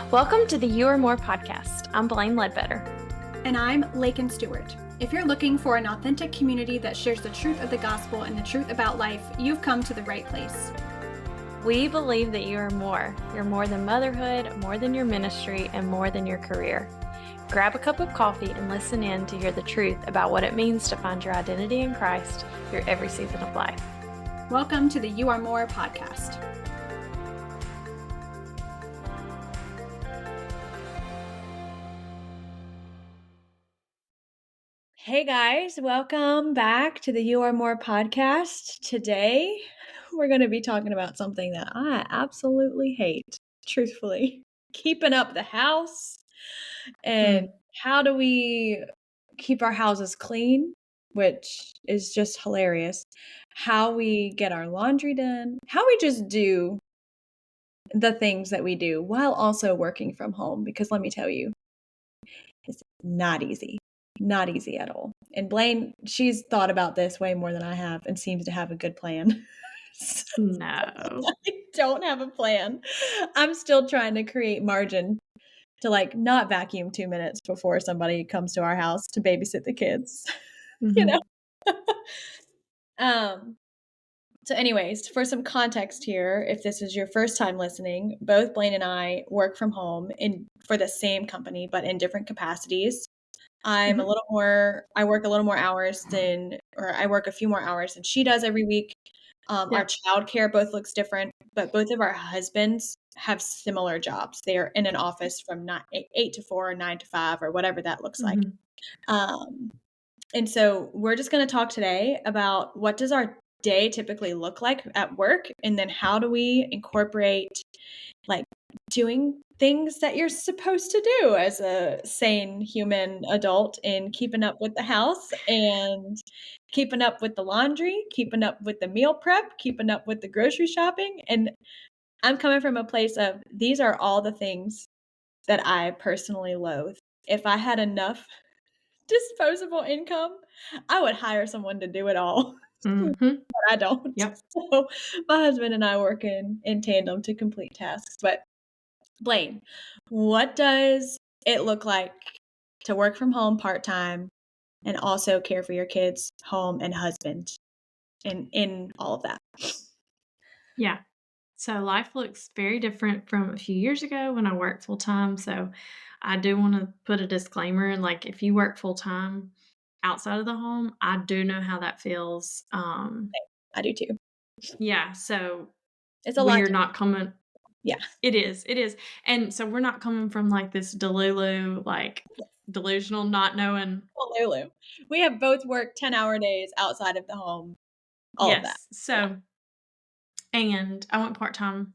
Welcome to the You Are More podcast. I'm Blaine Ledbetter. And I'm Lakin Stewart. If you're looking for an authentic community that shares the truth of the gospel and the truth about life, you've come to the right place. We believe that you are more. You're more than motherhood, more than your ministry, and more than your career. Grab a cup of coffee and listen in to hear the truth about what it means to find your identity in Christ through every season of life. Welcome to the You Are More podcast. Hey guys, welcome back to the You Are More podcast. Today, we're going to be talking about something that I absolutely hate, truthfully. Keeping up the house and how do we keep our houses clean, which is just hilarious. How we get our laundry done, how we just do the things that we do while also working from home, because let me tell you, it's not easy. Not easy at all. And Blaine, she's thought about this way more than I have and seems to have a good plan. No. I don't have a plan. I'm still trying to create margin to not vacuum 2 minutes before somebody comes to our house to babysit the kids. So anyways, for some context here, if this is your first time listening, both Blaine and I work from home for the same company, but in different capacities. I work a little more hours I work a few more hours than she does every week. Our childcare both looks different, but both of our husbands have similar jobs. They are in an office from 8 to 4 or 9 to 5 or whatever that looks like. And so we're just going to talk today about what does our day typically look like at work, and then how do we incorporate doing things that you're supposed to do as a sane human adult in keeping up with the house and keeping up with the laundry, keeping up with the meal prep, keeping up with the grocery shopping. And I'm coming from a place of these are all the things that I personally loathe. If I had enough disposable income, I would hire someone to do it all. But I don't. Yep. So my husband and I work in tandem to complete tasks. But Blaine, what does it look like to work from home part-time and also care for your kids, home, and husband in all of that? Yeah. So life looks very different from a few years ago when I worked full-time. So I do want to put a disclaimer in, if you work full-time outside of the home, I do know how that feels. I do too. Yeah. So It's a lot. We're not coming. Yeah. It is. And so we're not coming from this delusional, not knowing. Lulu. We have both worked 10-hour days outside of the home. All of that. So, and I went part-time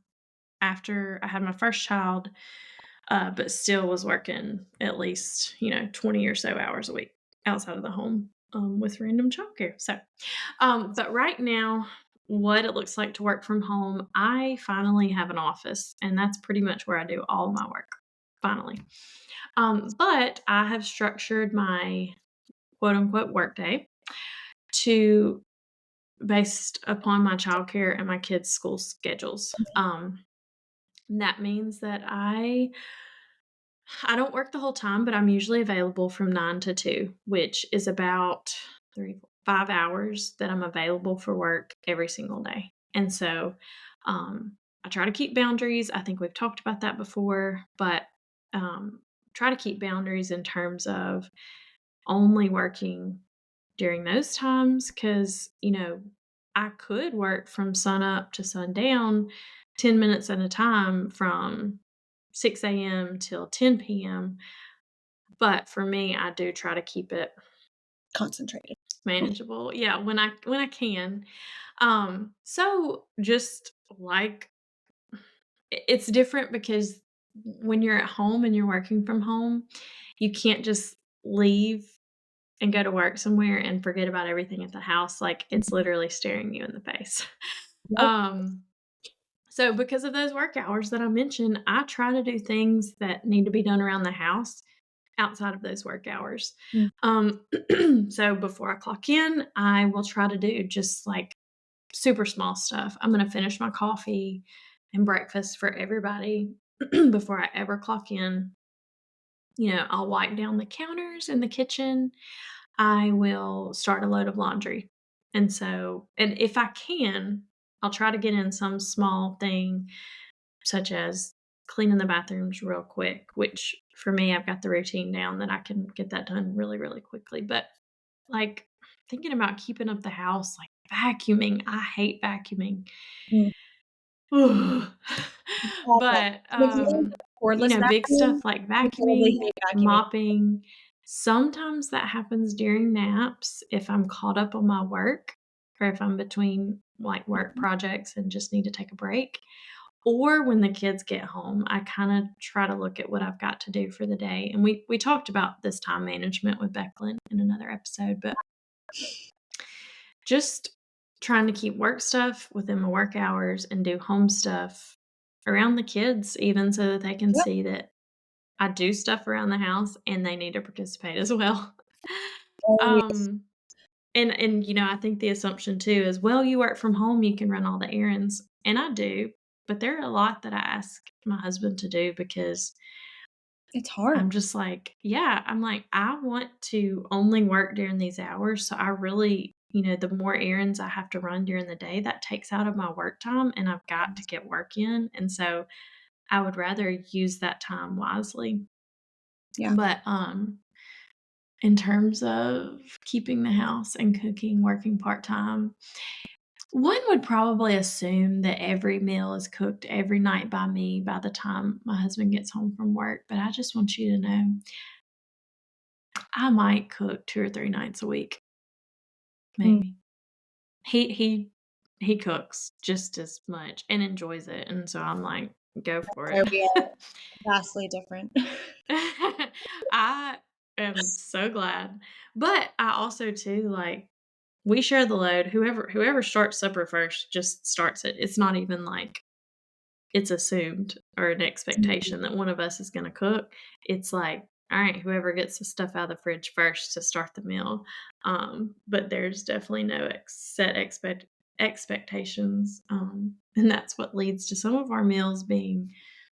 after I had my first child, but still was working at least, 20 or so hours a week outside of the home, with random childcare. So, but right now, what it looks like to work from home, I finally have an office, and that's pretty much where I do all of my work, finally. But I have structured my quote-unquote workday based upon my childcare and my kids' school schedules. That means that I don't work the whole time, but I'm usually available from 9 to 2, which is about 5 hours that I'm available for work every single day. And so I try to keep boundaries. I think we've talked about that before, but try to keep boundaries in terms of only working during those times, because, I could work from sun up to sundown 10 minutes at a time from 6 a.m. till 10 p.m. But for me, I do try to keep it concentrated, manageable. Yeah, when I can. So just it's different because when you're at home and you're working from home, you can't just leave and go to work somewhere and forget about everything at the house. It's literally staring you in the face. So because of those work hours that I mentioned, I try to do things that need to be done around the house outside of those work hours. So before I clock in, I will try to do just super small stuff. I'm going to finish my coffee and breakfast for everybody before I ever clock in, I'll wipe down the counters in the kitchen. I will start a load of laundry. And if I can, I'll try to get in some small thing such as cleaning the bathrooms real quick, which for me, I've got the routine down that I can get that done really, really quickly. But like thinking about keeping up the house, like vacuuming, I hate vacuuming. Mm, awful. But, And if you have a cordless big vacuum, stuff like you probably vacuuming, hate vacuuming. mopping, sometimes that happens during naps if I'm caught up on my work or if I'm between, like, work Mhm. projects and just need to take a break, or when the kids get home, I kinda try to look at what I've got to do for the day, and we talked about this time management with Becklin in another episode, but just trying to keep work stuff within my work hours and do home stuff around the kids even so that they can Yep. see that I do stuff around the house and they need to participate as well. Oh, yes. Um, and I think the assumption too is, well, you work from home, you can run all the errands, and I do, but there are a lot that I ask my husband to do because It's hard. I'm just like, yeah, I'm like, I want to only work during these hours. So I really, the more errands I have to run during the day, that takes out of my work time and I've got to get work in. And so I would rather use that time wisely. Yeah. But in terms of keeping the house and cooking, working part-time, one would probably assume that every meal is cooked every night by me by the time my husband gets home from work. But I just want you to know I might cook 2 or 3 nights a week, Mm. maybe. He cooks just as much and enjoys it, and so I'm like, "Go for Where it." we are vastly different. I am so glad, but I also too, like, we share the load. Whoever starts supper first just starts it. It's not even like it's assumed or an Mhm. expectation that one of us is gonna cook. It's like, all right, whoever gets the stuff out of the fridge first to start the meal. But there's definitely no set expectations. And that's what leads to some of our meals being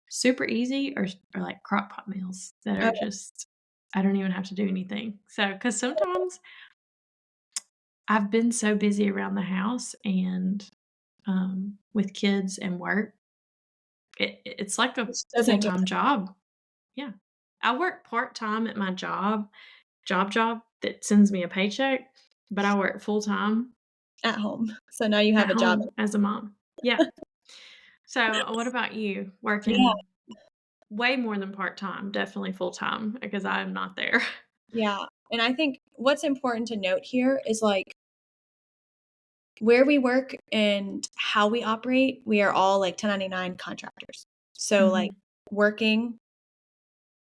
super easy or like crock pot meals that are Oh, just I don't even have to do anything. So, because sometimes I've been so busy around the house and with kids and work it's like a it's so full-time different job. Yeah. I work part-time at my job that sends me a paycheck, but I work full-time at home. So now you at have a job. home as a mom. Yeah. So, what about you? Yeah, Working way more than part-time, definitely full-time, because I am not there. yeah. And I think what's important to note here is, like, where we work and how we operate, we are all, like, 1099 contractors. So, like, Mhm. working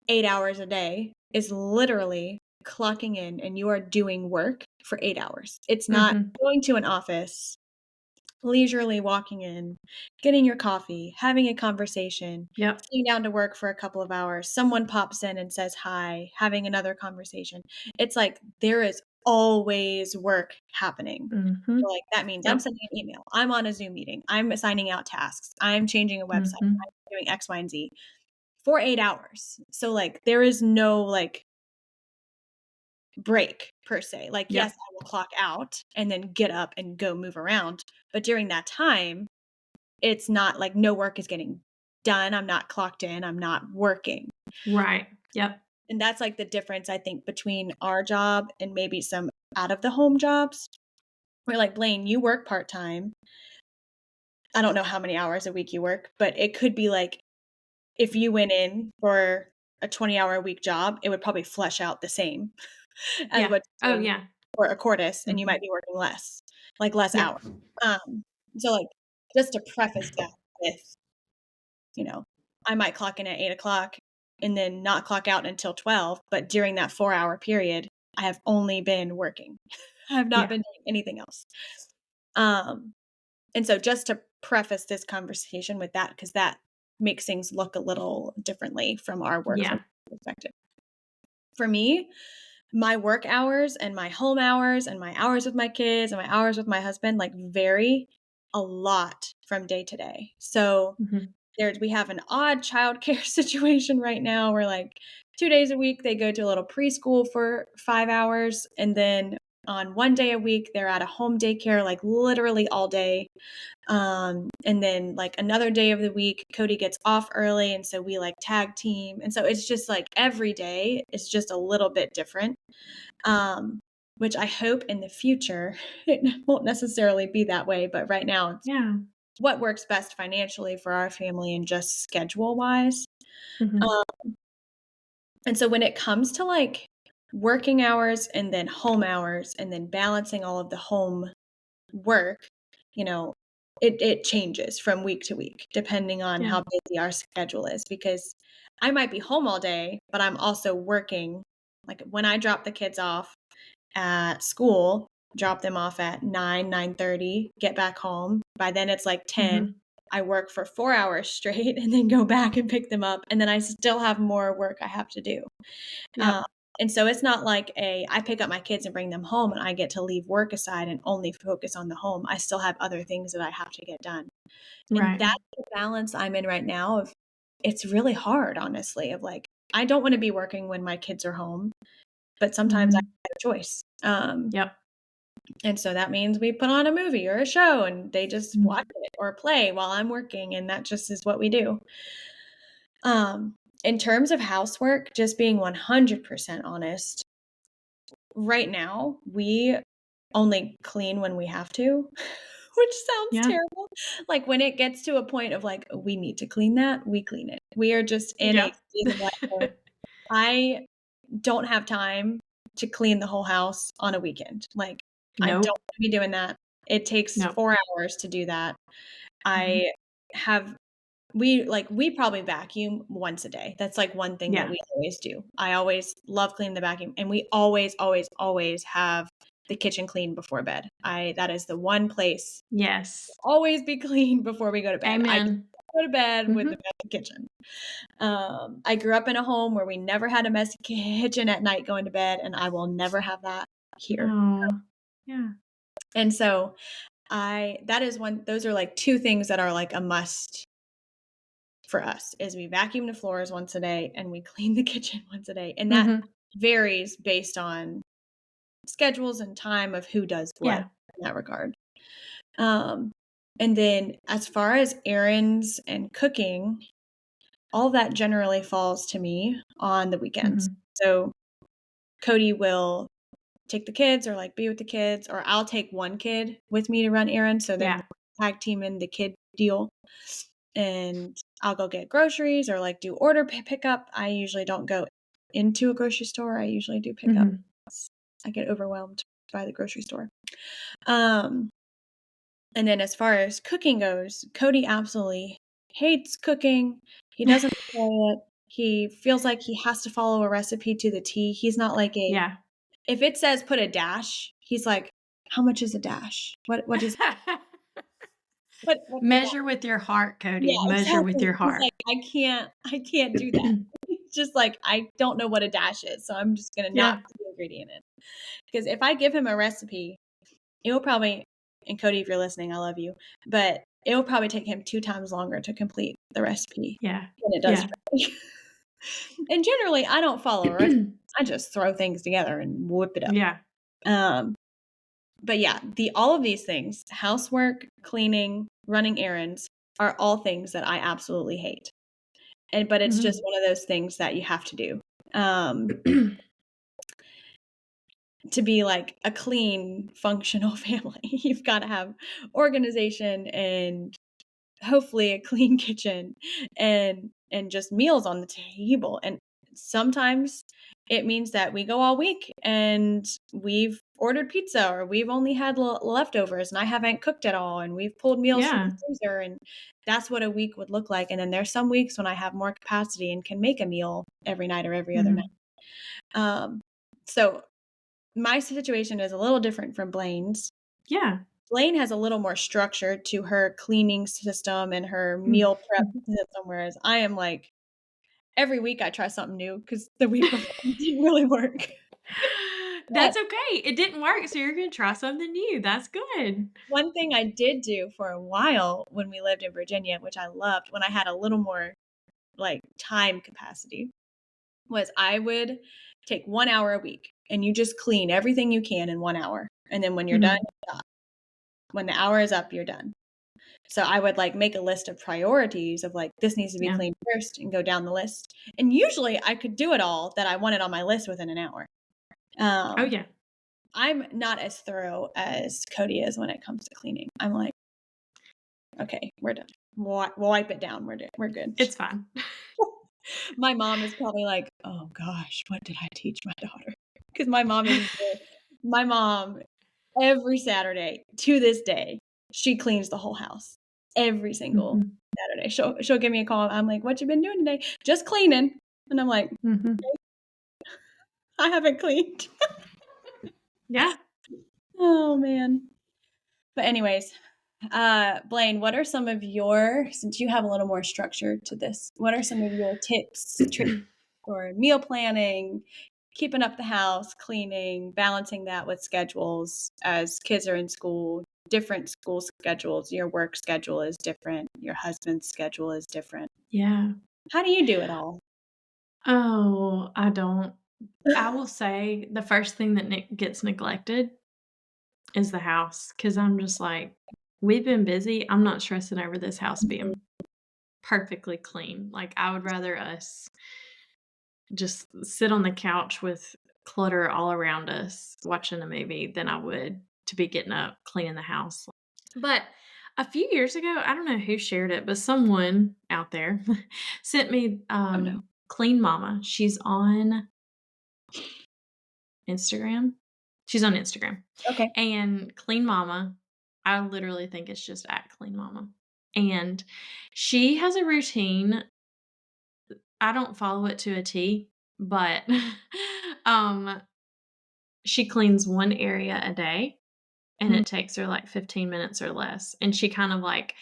8 hours a day is literally clocking in and you are doing work for 8 hours. It's not Mhm. going to an office, leisurely walking in, getting your coffee, having a conversation, Yep. sitting down to work for a couple of hours, someone pops in and says hi, having another conversation. It's like there is always work happening. So, Mhm. like, that means I'm Yep. sending an email, I'm on a Zoom meeting, I'm assigning out tasks, I'm changing a website, Mhm. I'm doing X, Y, and Z for 8 hours. So, like, there is no, like, break per se. Like, yes, Yep. I will clock out and then get up and go move around, but during that time, it's not like no work is getting done, I'm not clocked in, I'm not working. Right. Yep. And that's, like, the difference, I think, between our job and maybe some out of the home jobs. Where, like, Blaine, you work part-time. I don't know how many hours a week you work, but it could be, like, if you went in for a 20-hour-a-week job, it would probably flesh out the same as Yeah. what Oh, you're doing yeah. for a Cordis, and you Mhm. might be working less, like, less Yeah. hours. Um, so, like, just to preface that with, you know, I might clock in at 8 o'clock and then not clock out until 12, but during that 4-hour period, I have only been working. I have not Yeah. been doing anything else. Um, and so just to preface this conversation with that, because that makes things look a little differently from our work from Yeah. perspective. For me, my work hours and my home hours and my hours with my kids and my hours with my husband, like, vary a lot from day to day. So, Mhm. we have an odd childcare situation right now where like 2 days a week they go to a little preschool for 5 hours, and then on 1 day a week they're at a home daycare like literally all day. And then like another day of the week Cody gets off early, and so we like tag team. And so it's just like every day is just a little bit different. Which I hope in the future it won't necessarily be that way, but right now it's Yeah. what works best financially for our family and just schedule wise. Mhm. And so when it comes to like working hours and then home hours and then balancing all of the home work, you know, it changes from week to week depending on Yeah. how busy our schedule is, because I might be home all day, but I'm also working. Like when I drop the kids off at school, drop them off at 9:30, get back home. By then it's like 10. Mhm. I work for 4 hours straight and then go back and pick them up, and then I still have more work I have to do. Um, Yep. and so it's not like I pick up my kids and bring them home and I get to leave work aside and only focus on the home. I still have other things that I have to get done. And Right. that's the balance I'm in right now of it's really hard, honestly, of like, I don't want to be working when my kids are home, but sometimes I Mhm. have a choice. Yep. And so that means we put on a movie or a show and they just Mm. watch it or play while I'm working. And that just is what we do. In terms of housework, just being 100% honest, right now we only clean when we have to, which sounds Yeah. terrible. Like when it gets to a point of like, we need to clean that, we clean it. We are just in a Yep. stage of life where I don't have time to clean the whole house on a weekend. Like, I don't Nope. wanna be doing that. It takes Nope. 4 hours to do that. I Mhm. have we probably vacuum once a day. That's, like, one thing that Yeah. we always do. I always love cleaning the vacuum, and we always, always, always have the kitchen clean before bed. I That is the one place Yes. always be clean before we go to bed. I Amen. go to bed with the Mhm. messy kitchen. I grew up in a home where we never had a messy kitchen at night going to bed, and I will never have that here. Oh. Yeah. And so that is one, those are like two things that are like a must for us is we vacuum the floors once a day and we clean the kitchen once a day. And that Mhm. varies based on schedules and time of who does what Yeah. in that regard. Um, and then as far as errands and cooking, all that generally falls to me on the weekends. Mhm. So Cody will take the kids or like be with the kids, or I'll take one kid with me to run errands. So then Yeah. we'll tag team in the kid deal, and I'll go get groceries or like do order pickup. I usually don't go into a grocery store. I usually do pickup. Mhm. I get overwhelmed by the grocery store. Um, and then as far as cooking goes, Cody absolutely hates cooking. He doesn't enjoy it. He feels like he has to follow a recipe to the T. He's not like Yeah. if it says put a dash, he's like, how much is a dash? What is what's a dash? Measure with your heart, Yeah, Cody. Measure with exactly. your He's heart. like, I can't do that. It's just like I don't know what a dash is, so I'm just gonna not Yeah. put the ingredient in. Because if I give him a recipe, it will probably, and Cody, if you're listening, I love you, but it will probably take him 2 times longer to complete the recipe Yeah. than it does Yeah. for me. And generally, I don't follow a recipe. I just throw things together and whip it up. Yeah. Um, but yeah, all of these things, housework, cleaning, running errands, are all things that I absolutely hate. But it's just Mhm. one of those things that you have to do. Um, to be like a clean, functional family, you've got to have organization and hopefully a clean kitchen and just meals on the table. And sometimes it means that we go all week and we've ordered pizza, or we've only had leftovers and I haven't cooked at all, and we've pulled meals from the Yeah. freezer, and that's what a week would look like. And then there's some weeks when I have more capacity and can make a meal every night or every other night. Mhm. um, so my situation is a little different from Blaine's. Yeah. Blaine has a little more structure to her cleaning system and her Mm. meal prep system, whereas I am like, every week I try something new because the week before it didn't really work. That's okay. It didn't work, so you're gonna try something new. That's good. One thing I did do for a while when we lived in Virginia, which I loved when I had a little more, like, time capacity, was I would take 1 hour a week, and you just clean everything you can in 1 hour, and then when you're done, Mhm. you stop. When the hour is up, you're done. So I would, like, make a list of priorities of, like, this needs to be Yeah. cleaned first and go down the list, and usually I could do it all that I wanted on my list within an hour. Oh, Um, yeah. I'm not as thorough as Cody is when it comes to cleaning. I'm like, "Okay, we're done. We'll wipe it down. We're good." It's fine. My mom is probably like, "Oh gosh, what did I teach my daughter?" Because my mom, every Saturday to this day, she cleans the whole house every single Mhm. Saturday. She'll give me a call. I'm like, "What you been doing today?" "Just cleaning." And I'm like, Mhm. "I haven't cleaned." Yeah. Oh, man. But anyways, Blaine, what are some of your since you have a little more structure to this, what are some of your tips, tricks, or meal planning, keeping up the house, cleaning, balancing that with schedules as kids are in school, different school schedules, your work schedule is different, your husband's schedule is different. Yeah. How do you do it all? Oh, I don't. I will say the first thing that gets neglected is the house because I'm just like, we've been busy. I'm not stressing over this house Mhm. being perfectly clean. Like, I would rather us just sit on the couch with clutter all around us watching a movie than I would to be getting up, cleaning the house. But a few years ago, I don't know who shared it, but someone out there sent me Oh, no. Clean Mama. She's on Instagram. She's on Instagram. Okay. And Clean Mama, I literally think it's just at Clean Mama. And she has a routine. I don't follow it to a T, but um she cleans one area a day and Mm, it takes her like 15 minutes or less. And she kind of like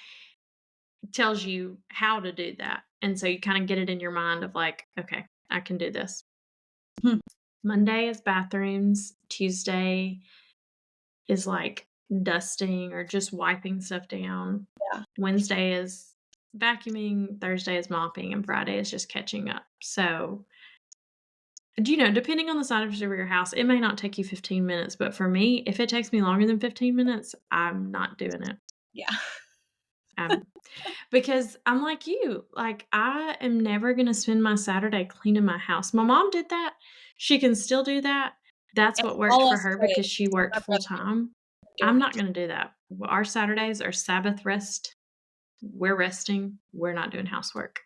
tells you how to do that. And so you kind of get it in your mind of like, okay, I can do this. hmm, Monday is bathrooms, Tuesday is like dusting or just wiping stuff down. yeah. Wednesday is vacuuming, Thursday is mopping, and Friday is just catching up. So, depending on the size of your house, it may not take you 15 minutes, but for me, if it takes me longer than 15 minutes, I'm not doing it. Yeah. Um, because I'm like you, like I am never gonna spend my Saturday cleaning my house. My mom did that. She can still do that. That's And what worked all for us her kids, because she worked my full brother time. doing I'm that not too. gonna do that. Our Saturdays are Sabbath rest. We're resting. We're not doing housework.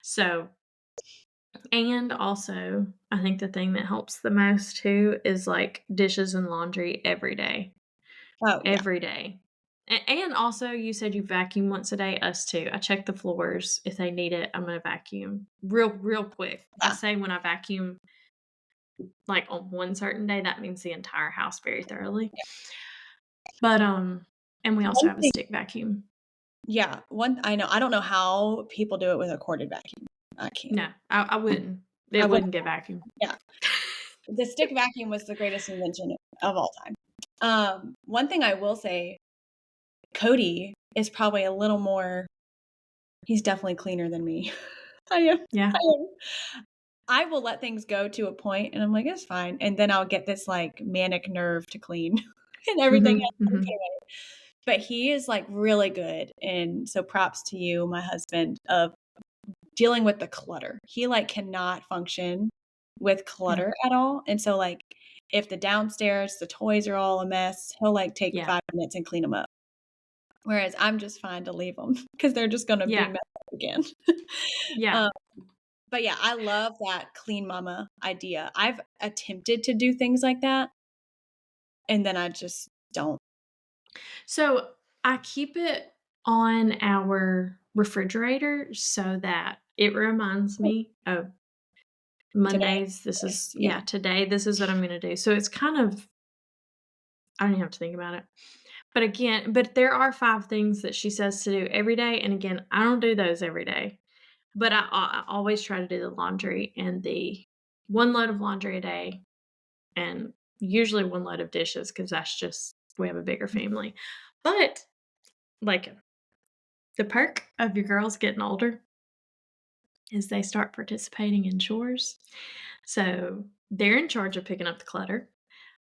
So, and also, I think the thing that helps the most too is like dishes and laundry every day. Oh, yeah. Every day. And also, you said you vacuum once a day. Us too. I check the floors. If they need it, I'm gonna vacuum real quick. I Yeah. say when I vacuum, like on one certain day, that means the entire house very thoroughly. But and we also One have a thing stick vacuum. Yeah, one I know I don't know how people do it with a corded vacuum. I can't. No, I wouldn't. I It would wouldn't get vacuumed. Yeah. The stick vacuum was the greatest invention of all time. One thing I will say, Cody is probably a little more he's definitely cleaner than me. I am Yeah. I am I will let things go to a point, and I'm like, "It's fine," and then I'll get this, like, manic nerve to clean, and everything Mhm. else will get Mhm. away. But he is, like, really good, and so props to you, my husband, of dealing with the clutter. He, like, cannot function with Yeah. clutter at all, and so, like, if the downstairs, the toys are all a mess, he'll, like, take Yeah. 5 minutes and clean them up. Whereas I'm just fine to leave them because 'cause they're just gonna be Yeah. messed up again. Yeah. Um, but yeah, I love that clean mama idea. I've attempted to do things like that, and then I just don't. So I keep it on our refrigerator so that it reminds me, oh, Today, Mondays, this today, is, yeah. yeah, today, this is what I'm going to do. So it's kind of, I don't even have to think about it. But there are 5 things that she says to do every day. And again, I don't do those every day, but I always try to do the laundry and the one load of laundry a day and usually one load of dishes because that's just we have a bigger family. But, like, the perk of your girls getting older is they start participating in chores. So, they're in charge of picking up the clutter.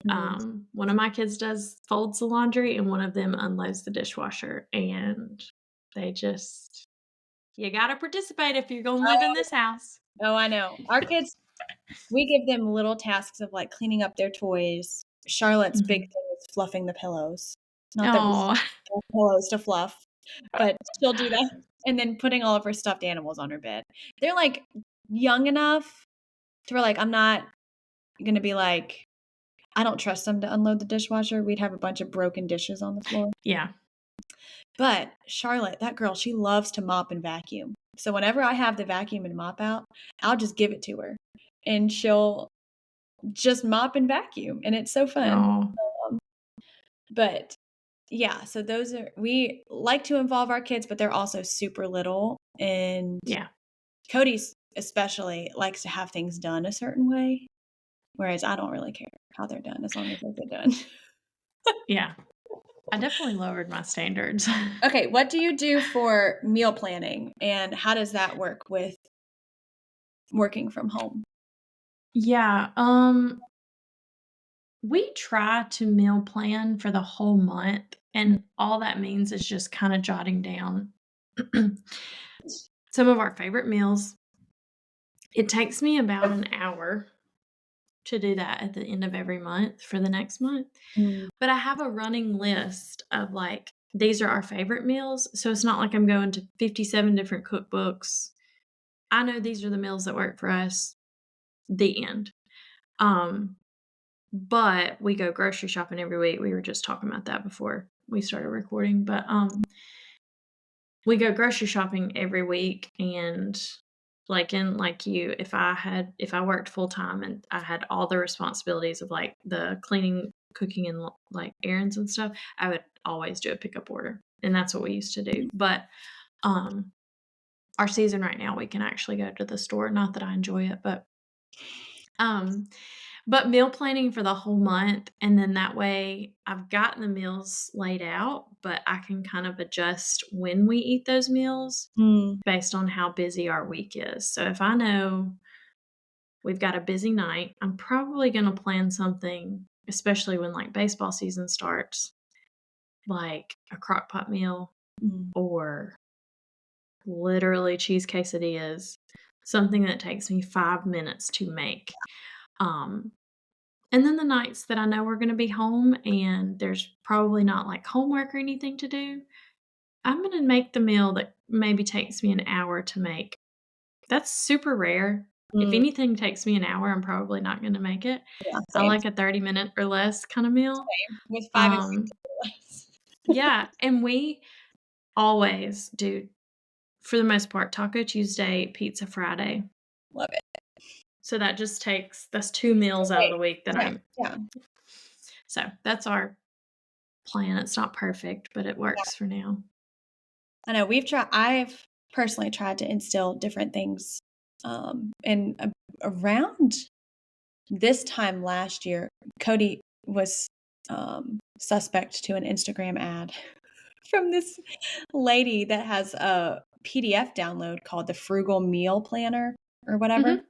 Mm. One of my kids folds the laundry, and one of them unloads the dishwasher, and they just you gotta participate if you're gonna live in this house. Oh, I know. Our kids, we give them little tasks of, like, cleaning up their toys. Charlotte's big Mhm. thing is fluffing the pillows. Not that we Aw. have pillows to fluff, but she'll do that, and then putting all of her stuffed animals on her bed. They're, like, young enough to where, like, I'm not gonna be like I don't trust them to unload the dishwasher. We'd have a bunch of broken dishes on the floor. Yeah. But Charlotte, that girl, she loves to mop and vacuum. So whenever I have the vacuum and mop out, I'll just give it to her, and she'll just mop and vacuum, and it's so fun. Oh, Um, but yeah, so those are we like to involve our kids, but they're also super little, and yeah. Cody's especially likes to have things done a certain way, whereas I don't really care how they're done as long as they get done. Yeah. I definitely lowered my standards. Okay, what do you do for meal planning, and how does that work with working from home? Yeah, we try to meal plan for the whole month, Mm, and all that means is just kinda jotting down some of our favorite meals. It takes me about an hour to do that at the end of every month for the next month, mm, but I have a running list of, like, these are our favorite meals, so it's not like I'm going to 57 different cookbooks. I know these are the meals that work for us, the end. Um, but we go grocery shopping every week. We were just talking about that before we started recording, but, we go grocery shopping every week, and, like you, if I worked full time and I had all the responsibilities of, like, the cleaning, cooking, and, like, errands and stuff, I would always do a pickup order, and that's what we used to do, but, um, our season right now, we can actually go to the store, not that I enjoy it, um but meal planning for the whole month, and then that way I've gotten the meals laid out, but I can kind of adjust when we eat those meals mm, based on how busy our week is. So if I know we've got a busy night, I'm probably gonna plan something, especially when, like, baseball season starts, like a crock pot meal mm. or literally cheese quesadillas, something that takes me 5 minutes to make. Um, And then the nights that I know we're gonna be home and there's probably not, like, homework or anything to do, I'm gonna make the meal that maybe takes me an hour to make. That's super rare. If Mm, anything takes me an hour, I'm probably not gonna make it. yeah, I same, like a 30-minute or less kinda meal. same. With 5 and 6 Um, less. yeah, and we always do, for the most part, Taco Tuesday, Pizza Friday. Love it. So that's 2 meals out of Okay. the week that Yeah, I'm yeah. so that's our plan. It's not perfect, but it works for now. I know I've personally tried to instill different things, and around this time last year, Cody was, suspect to an Instagram ad from this lady that has a PDF download called the Frugal Meal Planner or whatever. Mhm.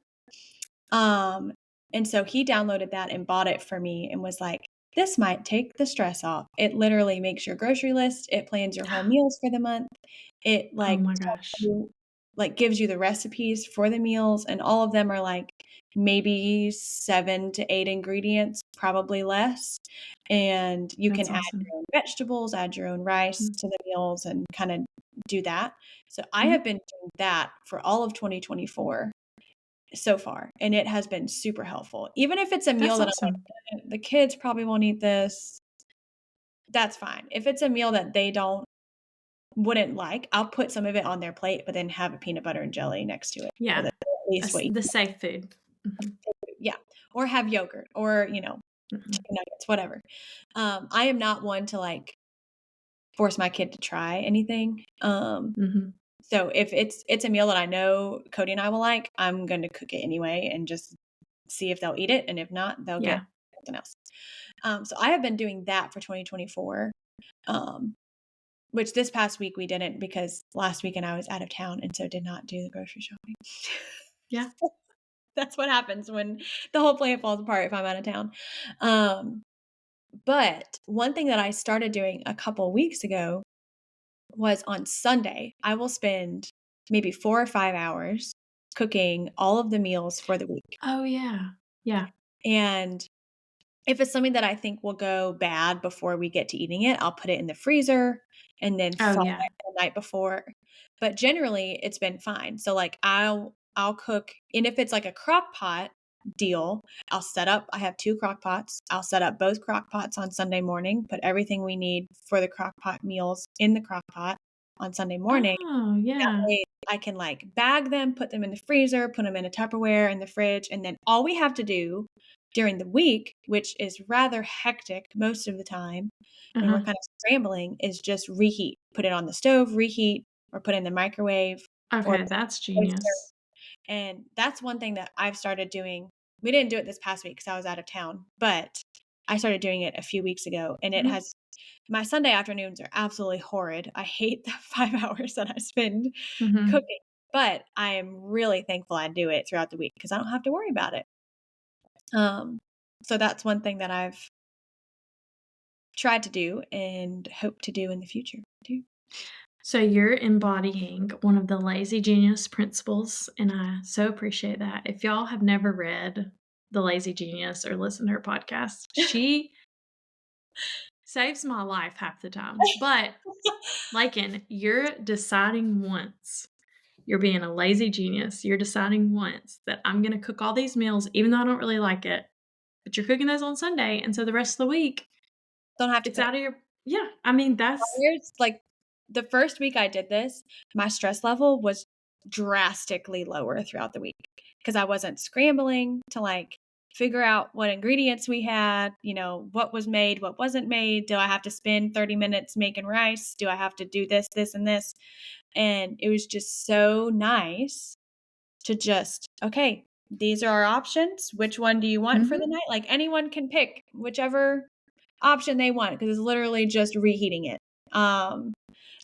Um, and so he downloaded that and bought it for me and was like, "This might take the stress off." It literally makes your grocery list, it plans your whole meals for the month. It, Oh like, my tells gosh. you like, gives you the recipes for the meals, and all of them are, like, maybe 7 to 8 ingredients, probably less, and you can That's add awesome. your own vegetables, add your own rice Mm. to the meals, and kinda do that. So I have Mhm. been doing that for all of 2024 so far, and it has been super helpful. Even if it's a meal That's that I'm awesome. like, "The kids probably won't eat this," that's fine. If it's a meal that they wouldn't like, I'll put some of it on their plate, but then have a peanut butter and jelly next to it so Yeah. that they're at least That's what you the safe food. Mhm. yeah, or have yogurt or, Mhm. chicken nuggets, whatever. I am not one to, like, force my kid to try anything. Mhm. So if it's a meal that I know Cody and I will like, I'm gonna cook it anyway and just see if they'll eat it, and if not, they'll get Yeah. something else. So I have been doing that for 2024, um, which this past week we didn't because last weekend I was out of town and so did not do the grocery shopping. Yeah. That's what happens when the whole plan falls apart if I'm out of town. Um, but one thing that I started doing a couple weeks ago was on Sunday, I will spend maybe 4 or 5 hours cooking all of the meals for the week. Oh, yeah. Yeah. And if it's something that I think will go bad before we get to eating it, I'll put it in the freezer and then Oh, thaw yeah. it the night before. But generally, it's been fine. So, like, I'll cook, and if it's like a crock pot deal, I have 2 crock pots. I'll set up both crock pots on Sunday morning, put everything we need for the crock pot meals in the crock pot on Sunday morning. Oh, That yeah. way I can, like, bag them, put them in the freezer, put them in a Tupperware in the fridge, and then all we have to do during the week, which is rather hectic most of the time when we're Uh-huh. kind of scrambling, is just reheat. Put it on the stove, reheat, or put it in the microwave or Okay, that's toaster, genius. and that's one thing that I've started doing. We didn't do it this past week because I was out of town, but I started doing it a few weeks ago, and it Mhm. has my Sunday afternoons are absolutely horrid. I hate the 5 hours that I spend Mhm. cooking, but I am really thankful I do it throughout the week because I don't have to worry about it. Um, so that's one thing that I've tried to do and hope to do in the future too. So you're embodying one of the lazy genius principles, and I so appreciate that. If y'all have never read The Lazy Genius or listened to her podcast, she saves my life half the time. But like in you're deciding once, you're being a lazy genius. You're deciding once that I'm gonna cook all these meals, even though I don't really like it. But you're cooking those on Sunday, and so the rest of the week, Don't have to it's cook. out of your yeah. I mean, that's There's like the first week I did this, my stress level was drastically lower throughout the week because I wasn't scrambling to like figure out what ingredients we had, what was made, what wasn't made. Do I have to spend 30 minutes making rice? Do I have to do this, this, and this? And it was just so nice to just, okay, these are our options. Which one do you want for the mhm, night? Like anyone can pick whichever option they want because it's literally just reheating it. Um,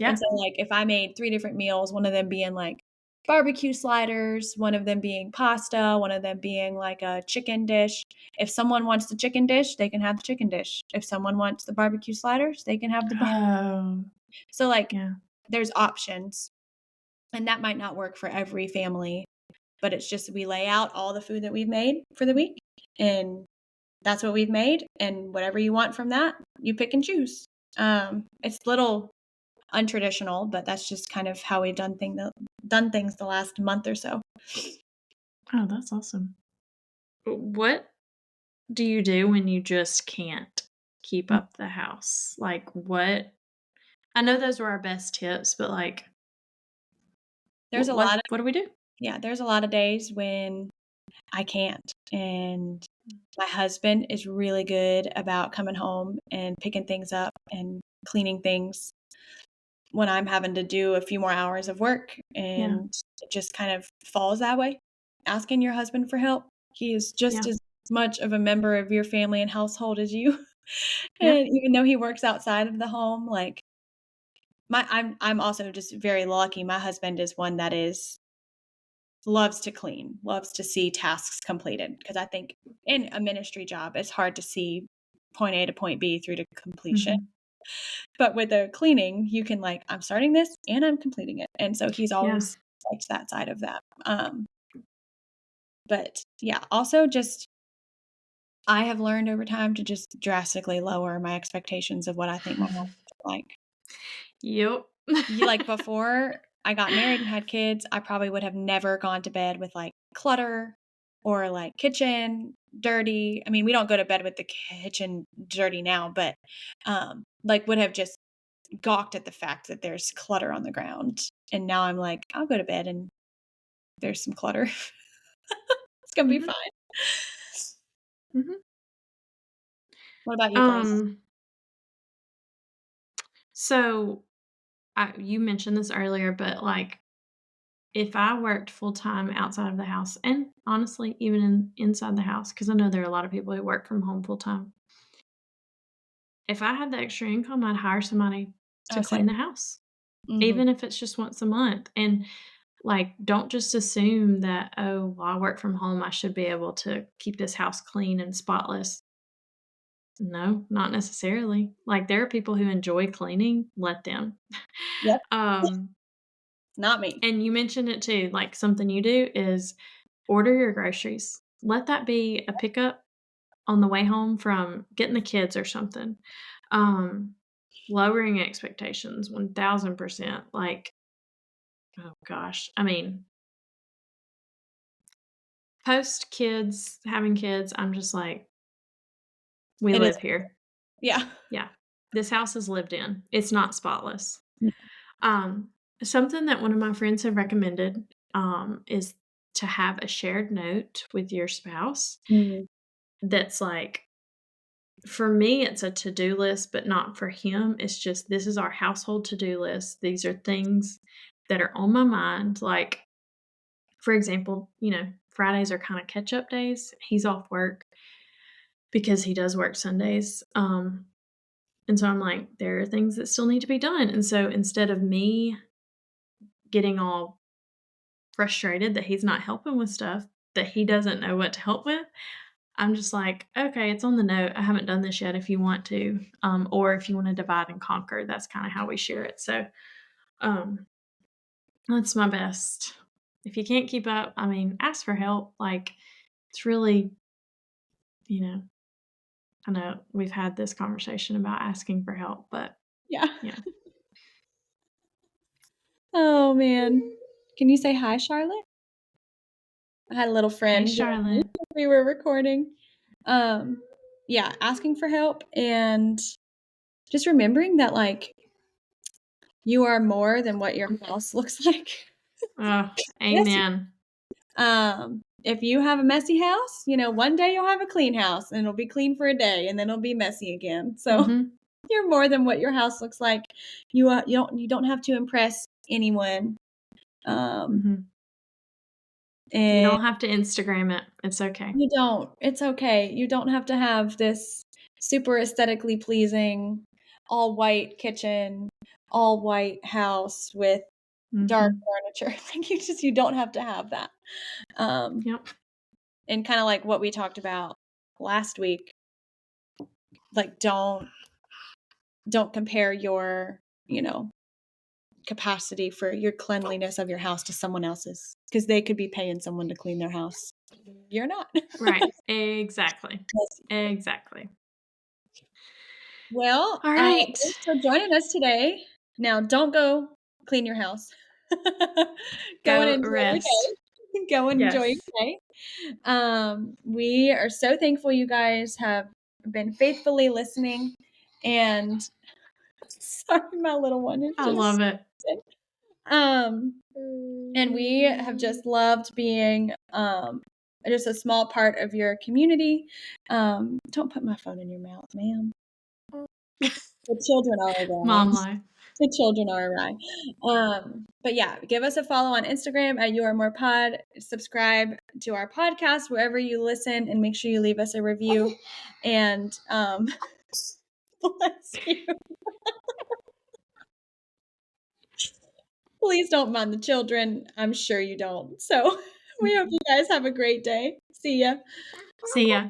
and yeah. so, like, if I made 3 different meals, one of them being, like, barbecue sliders, one of them being pasta, one of them being, like, a chicken dish. If someone wants the chicken dish, they can have the chicken dish. If someone wants the barbecue sliders, they can have the bar Oh, So, like, yeah. there's options, and that might not work for every family, but it's just we lay out all the food that we've made for the week, and that's what we've made, and whatever you want from that, you pick and choose. It's little untraditional, but that's just kind of how we've done things the last month or so. Oh, that's awesome. What do you do when you just can't keep Mm. up the house? Like, what I know those were our best tips, but, like, There's a lot what of what do we do? yeah, there's a lot of days when I can't, and my husband is really good about coming home and picking things up and cleaning things when I'm having to do a few more hours of work, Yeah, and it just kind of falls that way. Asking your husband for help, he is just yeah, as much of a member of your family and household as you. yeah, And even though he works outside of the home, like I'm also just very lucky. My husband is one that is loves to clean, loves to see tasks completed because I think in a ministry job, it's hard to see point A to point B through to completion. mhm, But with the cleaning, you can like, I'm starting this and I'm completing it. And so he's yeah, always liked that side of that. But yeah, also just I have learned over time to just drastically lower my expectations of what I think my home should look like. yep. You like before I got married and had kids, I probably would have never gone to bed with like clutter or like kitchen dirty. I mean, we don't go to bed with the kitchen dirty now, but like would have just gawked at the fact that there's clutter on the ground. And now I'm like, I'll go to bed and there's some clutter. It's gonna be Mhm, fine. mhm. What about you, Blaze? Um, so, you mentioned this earlier, but, like, if I worked full-time outside of the house and honestly, even inside the house, because I know there are a lot of people who work from home full-time. if I had the extra income, I'd hire somebody to Okay. clean the house, Mhm. even if it's just once a month. And like, don't just assume that, oh, well, I work from home, I should be able to keep this house clean and spotless. No, not necessarily. Like, there are people who enjoy cleaning, let them. Yep. Um, Not me. and you mentioned it too, like, something you do is order your groceries. Let that be a pickup on the way home from getting the kids or something. Um, lowering expectations 1000%. Like, oh gosh, I mean, post kids, having kids, I'm just like, we It is. live here. Yeah. Yeah. This house is lived in. It's not spotless. Mm. Um, something that one of my friends have recommended, is to have a shared note with your spouse Mm. that's like, for me, it's a to-do list, but not for him. It's just, this is our household to-do list. These are things that are on my mind. Like, for example, Fridays are kind of catch-up days. He's off work because he does work Sundays. And so I'm like, there are things that still need to be done. And so instead of me getting all frustrated that he's not helping with stuff that he doesn't know what to help with, I'm just like, okay, it's on the note. I haven't done this yet if you want to. Or if you want to divide and conquer, that's kind of how we share it. So um, that's my best. If you can't keep up, I mean, ask for help. Like, it's really, you know, I know we've had this conversation about asking for help, but Yeah. yeah. Oh, man. Can you say hi, Charlotte? I had a little Hey, friend join me Charlotte. when we were recording. Yeah, asking for help and just remembering that, like, you are more than what your house looks like. Oh, Yes. amen. If you have a messy house, one day you'll have a clean house and it'll be clean for a day and then it'll be messy again. So Mhm. you're more than what your house looks like. You don't have to impress anyone. Mhm. You And don't have to Instagram it. It's okay. you don't. It's okay. You don't have to have this super aesthetically pleasing all white kitchen, all white house with dark Mhm. furniture. Like you don't have to have that. Um, Yep. and kind of like what we talked about last week, like don't compare your, capacity for your cleanliness of your house to someone else's because they could be paying someone to clean their house. You're not. Right. Exactly. Exactly. Well, All right. thanks for joining us today. Now, don't go clean your house. Go and Go enjoy your rest. day. Go and enjoy your Yes. day. We are so thankful you guys have been faithfully listening. And sorry, my little one is I just. love it. And we have just loved being just a small part of your community. Don't put my phone in your mouth, ma'am. The children are Mom around. life. The children are around. But yeah, give us a follow on Instagram at You Are More Pod. Subscribe to our podcast wherever you listen, and make sure you leave us a review. And bless you. Please don't mind the children. I'm sure you don't. So we hope you guys have a great day. See ya. See ya.